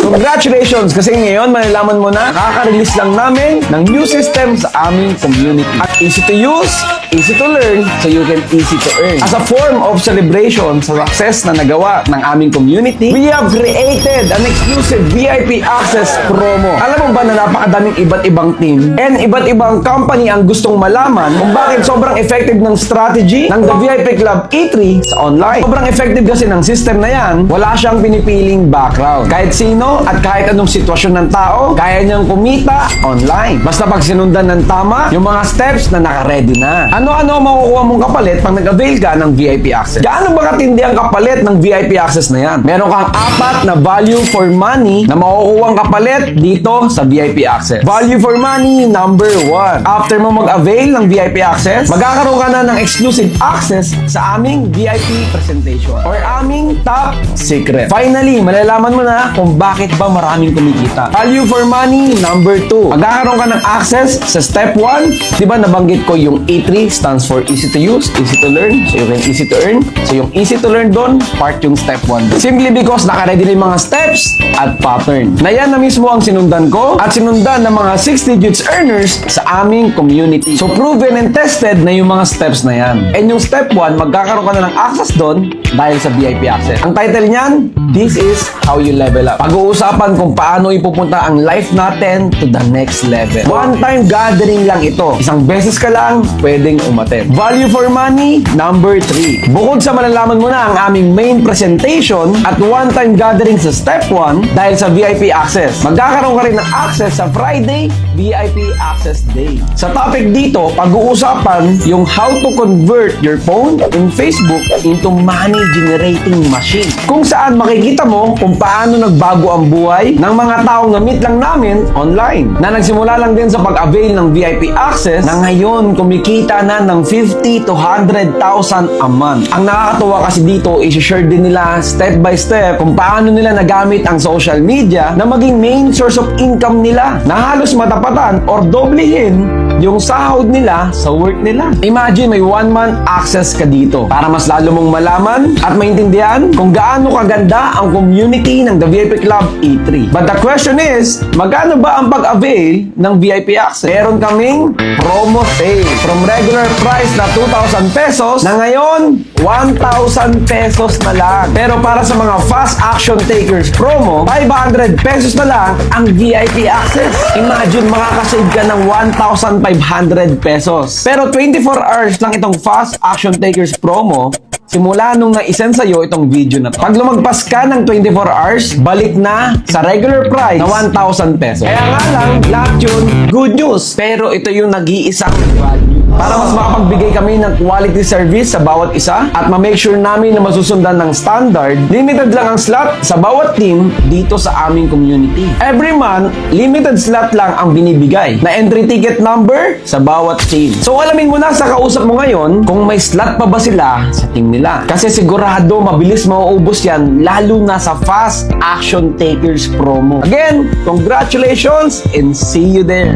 Congratulations! Kasi ngayon, malalaman mo na, nakaka-release lang namin ng new system sa aming community. At easy to use, easy to learn, so you can easy to earn. As a form of celebration sa success na nagawa ng aming community, we have created an exclusive VIP access promo. Alam mo ba na napakadaming iba't ibang team and iba't ibang company ang gustong malaman kung bakit sobrang effective ng strategy ng The VIP Club E3 sa online. Sobrang effective kasi ng system na yan, wala siyang pinipiling background. Kahit sino at kahit anong sitwasyon ng tao, kaya niyang kumita online. Basta pag sinundan ng tama, yung mga steps na naka-ready na. Ano-ano makukuha mong kapalit pag nag-avail ka ng VIP access? Gaano ba katindi ang kapalit ng VIP access na yan? Meron kang 4 na value for money na makukuha ang kapalit dito sa VIP access. Value for money number 1. After mo mag-avail ng VIP access, magkakaroon ka na ng exclusive access sa aming VIP presentation or aming top secret. Finally, malalaman mo na kung bakit ba maraming kumikita. Value for money number 2. Magkakaroon ka ng access sa step 1. Di ba nabanggit ko yung E3 stands for easy to use, easy to learn, so you can easy to earn. So yung easy to learn doon, part yung step 1. Simply because naka-ready na yung mga steps at pattern. Na yan na mismo ang sinundan ko at sinundan ng mga 6 digits earners sa aming community. So proven and tested na yung mga steps na yan. And yung step 1, magkakaroon ka na ng access doon dahil sa VIP access. Ang title niyan, This is How You Level Up. Pag-uusapan kung paano ipupunta ang life natin to the next level. One-time gathering lang ito. Isang beses ka lang, pwedeng umattend. Value for money, number 3. Bukod sa malalaman mo na ang aming main presentation at one-time gathering sa step 1 dahil sa VIP access, magkakaroon ka rin ng access sa Friday VIP Access Day. Sa topic dito, pag-uusapan yung how to convert your phone in Facebook into money generating machine. Kung saan makikita mo kung paano nagbago ang buhay ng mga taong na-meet lang namin online na nagsimula lang din sa pag-avail ng VIP access na ngayon kumikita na ng 50 to 100,000 a month. Ang nakakatuwa kasi dito, i-share din nila step by step kung paano nila nagamit ang social media na maging main source of income nila na halos matapatan or doblehin yung sahod nila sa work nila. Imagine may 1 month access ka dito para mas lalo mong malaman at maintindihan kung gaano kaganda ang community ng The VIP Club E3. But the question is, magkano ba ang pag-avail ng VIP access? Meron kaming promo sale from regular price na 2,000 pesos na ngayon 1,000 pesos na lang. Pero para sa mga fast action takers promo, 500 pesos na lang ang VIP access. Imagine makakasave ka ng 1,500 pesos. Pero 24 hours lang itong fast action takers promo simula nung na-isend sa'yo itong video na to. Pag lumagpas ka ng 24 hours, balik na sa regular price na 1,000 pesos. Kaya nga lang, lahat yun, good news. Pero ito yung nag-iisang value. Para mas makapagbigay kami ng quality service sa bawat isa at ma-make sure namin na masusundan ng standard, limited lang ang slot sa bawat team dito sa aming community. Every month, limited slot lang ang binibigay na entry ticket number sa bawat team. So alamin mo na sa kausap mo ngayon kung may slot pa ba sila sa team nila. Kasi sigurado mabilis mauubos yan lalo na sa Fast Action Takers promo. Again, congratulations and see you there.